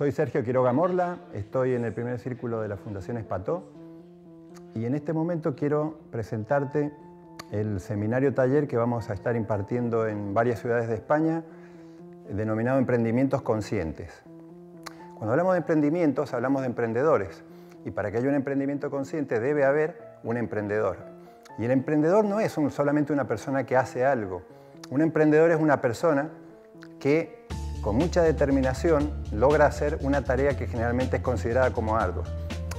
Soy Sergio Quiroga Morla, estoy en el primer círculo de la Fundación Espató y en este momento quiero presentarte el seminario taller que vamos a estar impartiendo en varias ciudades de España, denominado Emprendimientos Conscientes. Cuando hablamos de emprendimientos, hablamos de emprendedores, y para que haya un emprendimiento consciente debe haber un emprendedor. Y el emprendedor no es solamente una persona que hace algo. Un emprendedor es una persona que con mucha determinación logra hacer una tarea que generalmente es considerada como ardua.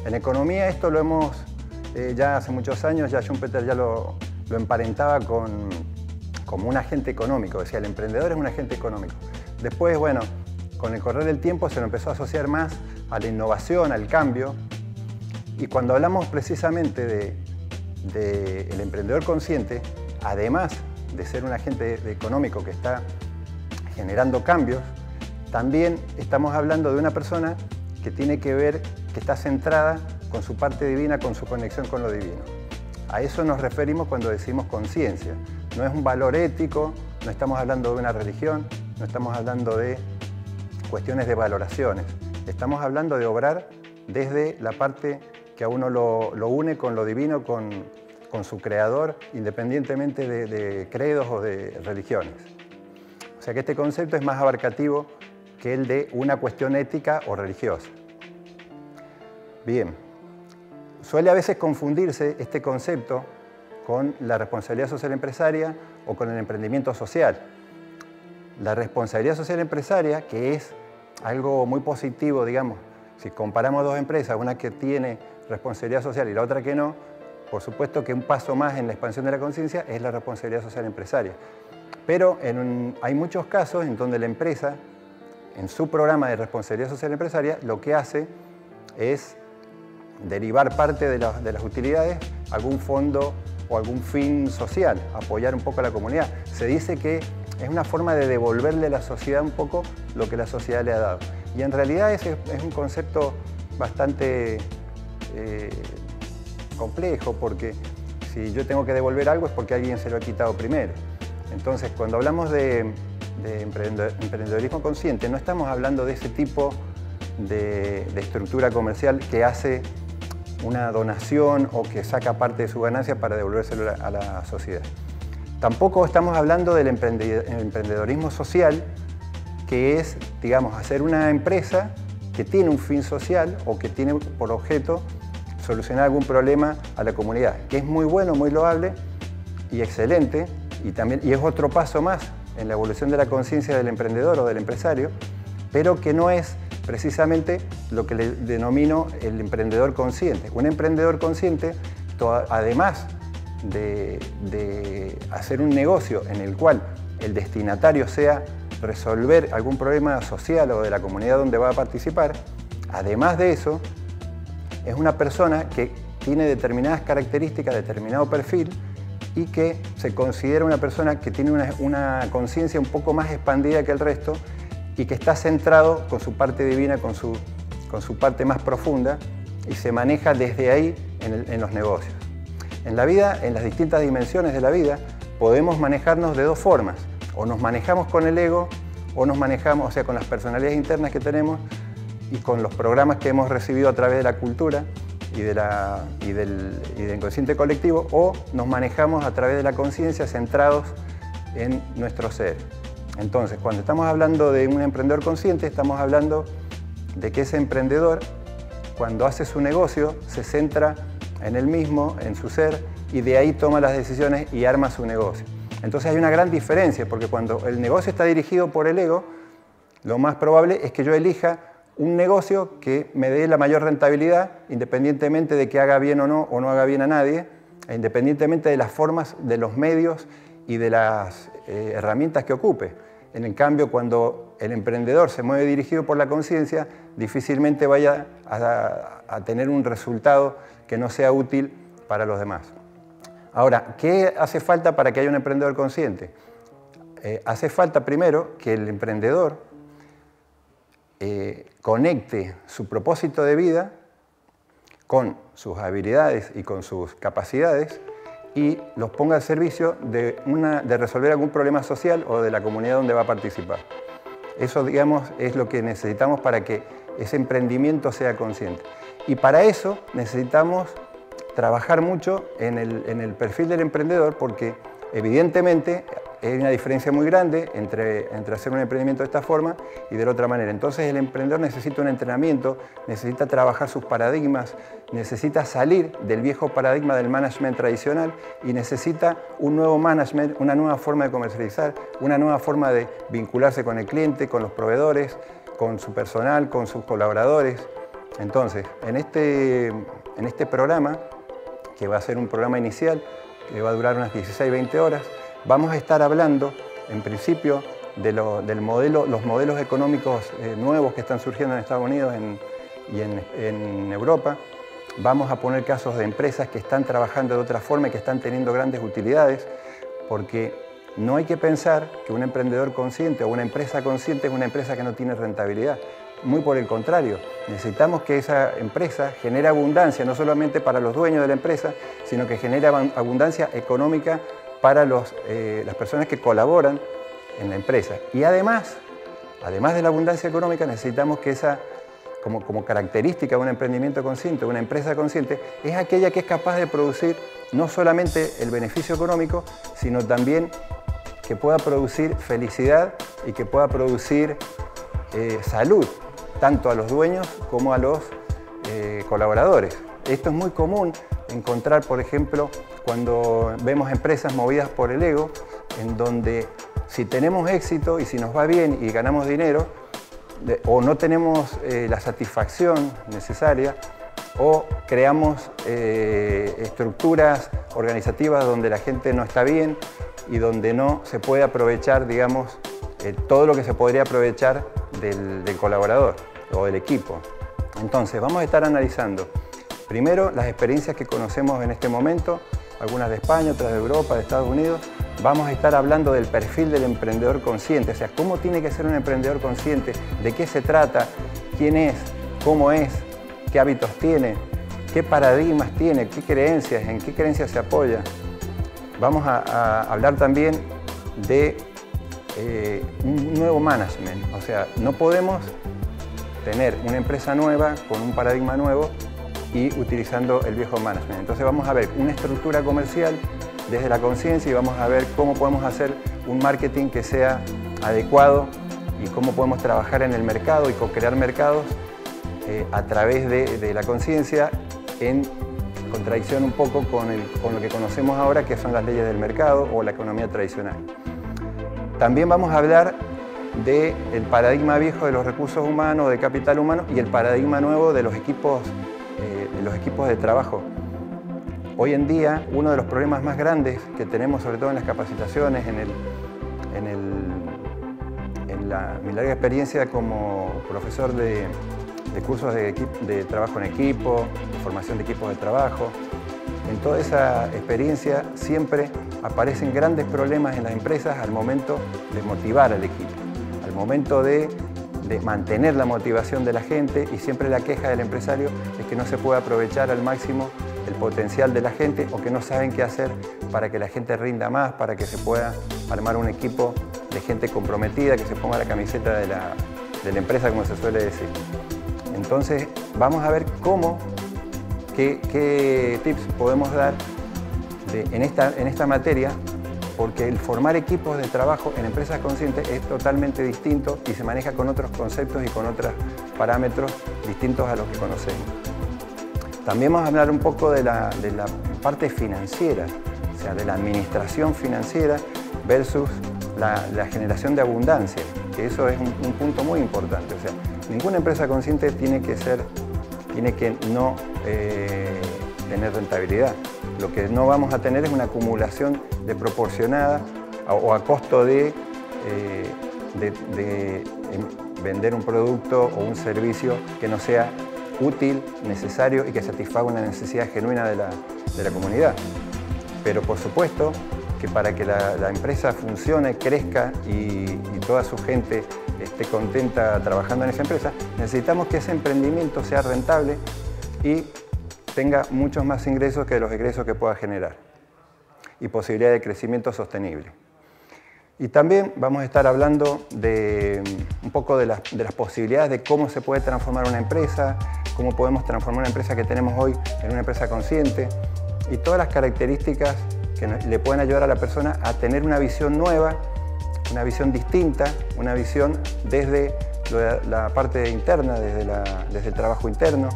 En economía esto lo hemos, ya hace muchos años, ya Schumpeter ya lo emparentaba como un agente económico, decía el emprendedor es un agente económico. Después, bueno, con el correr del tiempo se lo empezó a asociar más a la innovación, al cambio, y cuando hablamos precisamente del emprendedor consciente, además de ser un agente económico que está generando cambios, también estamos hablando de una persona que tiene que ver, que está centrada con su parte divina, con su conexión con lo divino. A eso nos referimos cuando decimos conciencia. No es un valor ético, no estamos hablando de una religión, no estamos hablando de cuestiones de valoraciones. Estamos hablando de obrar desde la parte que a uno lo une con lo divino, con su creador, independientemente de credos o de religiones. O sea que este concepto es más abarcativo que el de una cuestión ética o religiosa. Bien, suele a veces confundirse este concepto con la responsabilidad social empresaria o con el emprendimiento social. La responsabilidad social empresaria, que es algo muy positivo, digamos, si comparamos dos empresas, una que tiene responsabilidad social y la otra que no, por supuesto que un paso más en la expansión de la conciencia es la responsabilidad social empresaria. Pero hay muchos casos en donde la empresa, en su programa de responsabilidad social empresaria, lo que hace es derivar parte de las utilidades a algún fondo o algún fin social, apoyar un poco a la comunidad. Se dice que es una forma de devolverle a la sociedad un poco lo que la sociedad le ha dado. Y en realidad es un concepto bastante complejo, porque si yo tengo que devolver algo es porque alguien se lo ha quitado primero. Entonces, cuando hablamos de emprendedorismo consciente, no estamos hablando de ese tipo de estructura comercial que hace una donación o que saca parte de su ganancia para devolvérselo a la sociedad. Tampoco estamos hablando del emprendedorismo social, que es, digamos, hacer una empresa que tiene un fin social o que tiene por objeto solucionar algún problema a la comunidad, que es muy bueno, muy loable y excelente, y es otro paso más en la evolución de la conciencia del emprendedor o del empresario, pero que no es precisamente lo que le denomino el emprendedor consciente. Un emprendedor consciente, además de hacer un negocio en el cual el destinatario sea resolver algún problema social o de la comunidad donde va a participar, además de eso, es una persona que tiene determinadas características, determinado perfil, y que se considera una persona que tiene una conciencia un poco más expandida que el resto y que está centrado con su parte divina, con su parte más profunda, y se maneja desde ahí en los negocios. En la vida, en las distintas dimensiones de la vida, podemos manejarnos de dos formas. O nos manejamos con el ego, o nos manejamos, o sea, con las personalidades internas que tenemos y con los programas que hemos recibido a través de la cultura y del inconsciente colectivo, o nos manejamos a través de la conciencia centrados en nuestro ser. Entonces, cuando estamos hablando de un emprendedor consciente, estamos hablando de que ese emprendedor, cuando hace su negocio, se centra en él mismo, en su ser, y de ahí toma las decisiones y arma su negocio. Entonces hay una gran diferencia, porque cuando el negocio está dirigido por el ego, lo más probable es que yo elija un negocio que me dé la mayor rentabilidad, independientemente de que haga bien o no haga bien a nadie, e independientemente de las formas, de los medios y de las herramientas que ocupe. En cambio, cuando el emprendedor se mueve dirigido por la conciencia, difícilmente vaya a tener un resultado que no sea útil para los demás. Ahora, ¿qué hace falta para que haya un emprendedor consciente? Hace falta primero que el emprendedor conecte su propósito de vida con sus habilidades y con sus capacidades y los ponga al servicio de resolver algún problema social o de la comunidad donde va a participar. Eso, digamos, es lo que necesitamos para que ese emprendimiento sea consciente. Y para eso necesitamos trabajar mucho en el perfil del emprendedor, porque evidentemente hay una diferencia muy grande entre hacer un emprendimiento de esta forma y de la otra manera. Entonces el emprendedor necesita un entrenamiento, necesita trabajar sus paradigmas, necesita salir del viejo paradigma del management tradicional y necesita un nuevo management, una nueva forma de comercializar, una nueva forma de vincularse con el cliente, con los proveedores, con su personal, con sus colaboradores. Entonces, en este programa, que va a ser un programa inicial, que va a durar unas 16-20 horas, vamos a estar hablando, en principio, de los modelos económicos nuevos que están surgiendo en Estados Unidos y en Europa. Vamos a poner casos de empresas que están trabajando de otra forma y que están teniendo grandes utilidades, porque no hay que pensar que un emprendedor consciente o una empresa consciente es una empresa que no tiene rentabilidad. Muy por el contrario, necesitamos que esa empresa genere abundancia, no solamente para los dueños de la empresa, sino que genere abundancia económica para las personas que colaboran en la empresa. Y además de la abundancia económica, necesitamos que como característica de un emprendimiento consciente, una empresa consciente, es aquella que es capaz de producir no solamente el beneficio económico, sino también que pueda producir felicidad y que pueda producir salud, tanto a los dueños como a los colaboradores. Esto es muy común encontrar, por ejemplo, cuando vemos empresas movidas por el ego, en donde si tenemos éxito y si nos va bien y ganamos dinero, o no tenemos la satisfacción necesaria, o creamos estructuras organizativas donde la gente no está bien y donde no se puede aprovechar, digamos, todo lo que se podría aprovechar del colaborador o del equipo. Entonces, vamos a estar analizando primero las experiencias que conocemos en este momento, algunas de España, otras de Europa, de Estados Unidos. Vamos a estar hablando del perfil del emprendedor consciente, o sea, cómo tiene que ser un emprendedor consciente, de qué se trata, quién es, cómo es, qué hábitos tiene, qué paradigmas tiene, qué creencias, en qué creencias se apoya. Vamos a hablar también de un nuevo management, o sea, no podemos tener una empresa nueva con un paradigma nuevo y utilizando el viejo management. Entonces vamos a ver una estructura comercial desde la conciencia y vamos a ver cómo podemos hacer un marketing que sea adecuado y cómo podemos trabajar en el mercado y co-crear mercados a través de la conciencia, en contradicción un poco con lo que conocemos ahora, que son las leyes del mercado o la economía tradicional. También vamos a hablar del paradigma viejo de los recursos humanos, de capital humano, y el paradigma nuevo de los equipos de trabajo. Hoy en día, uno de los problemas más grandes que tenemos, sobre todo en las capacitaciones, en mi larga experiencia como profesor de cursos de trabajo en equipo, de formación de equipos de trabajo, en toda esa experiencia siempre aparecen grandes problemas en las empresas al momento de motivar al equipo, al momento de mantener la motivación de la gente, y siempre la queja del empresario es que no se puede aprovechar al máximo el potencial de la gente, o que no saben qué hacer para que la gente rinda más, para que se pueda armar un equipo de gente comprometida, que se ponga la camiseta de la empresa, como se suele decir. Entonces vamos a ver qué tips podemos dar en esta materia, porque el formar equipos de trabajo en empresas conscientes es totalmente distinto y se maneja con otros conceptos y con otros parámetros distintos a los que conocemos. También vamos a hablar un poco de la parte financiera, o sea, de la administración financiera versus la generación de abundancia, que eso es un punto muy importante. O sea, ninguna empresa consciente tiene que no tener rentabilidad. Lo que no vamos a tener es una acumulación desproporcionada o a costo de vender un producto o un servicio que no sea útil, necesario y que satisfaga una necesidad genuina de la comunidad. Pero por supuesto que para que la empresa funcione, crezca y toda su gente esté contenta trabajando en esa empresa, necesitamos que ese emprendimiento sea rentable y tenga muchos más ingresos que los egresos que pueda generar, y posibilidad de crecimiento sostenible. Y también vamos a estar hablando de un poco de las posibilidades de cómo se puede transformar una empresa, cómo podemos transformar una empresa que tenemos hoy en una empresa consciente y todas las características que le pueden ayudar a la persona a tener una visión nueva, una visión distinta, una visión desde la parte interna, desde el trabajo interno.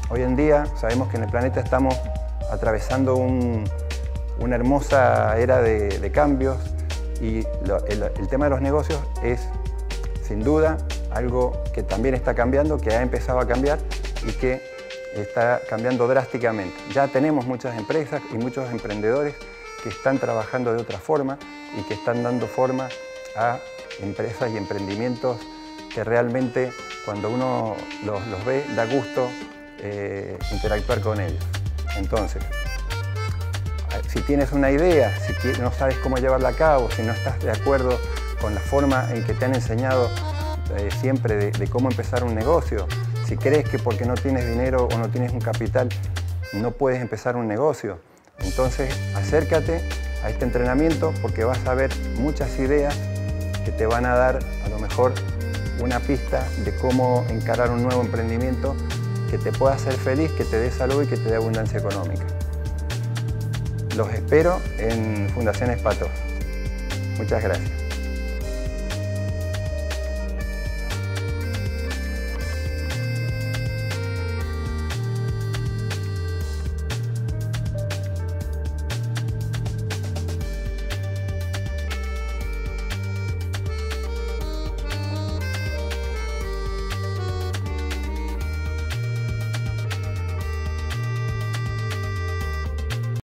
Hoy en día sabemos que en el planeta estamos atravesando una hermosa era de cambios y el tema de los negocios es sin duda algo que también está cambiando, que ha empezado a cambiar y que está cambiando drásticamente. Ya tenemos muchas empresas y muchos emprendedores que están trabajando de otra forma y que están dando forma a empresas y emprendimientos que realmente cuando uno los ve da gusto interactuar con ellos. Entonces, si tienes una idea, si no sabes cómo llevarla a cabo, si no estás de acuerdo con la forma en que te han enseñado siempre de cómo empezar un negocio, si crees que porque no tienes dinero o no tienes un capital no puedes empezar un negocio, entonces acércate a este entrenamiento porque vas a ver muchas ideas que te van a dar a lo mejor una pista de cómo encarar un nuevo emprendimiento que te pueda hacer feliz, que te dé salud y que te dé abundancia económica. Los espero en Fundación Espatov. Muchas gracias.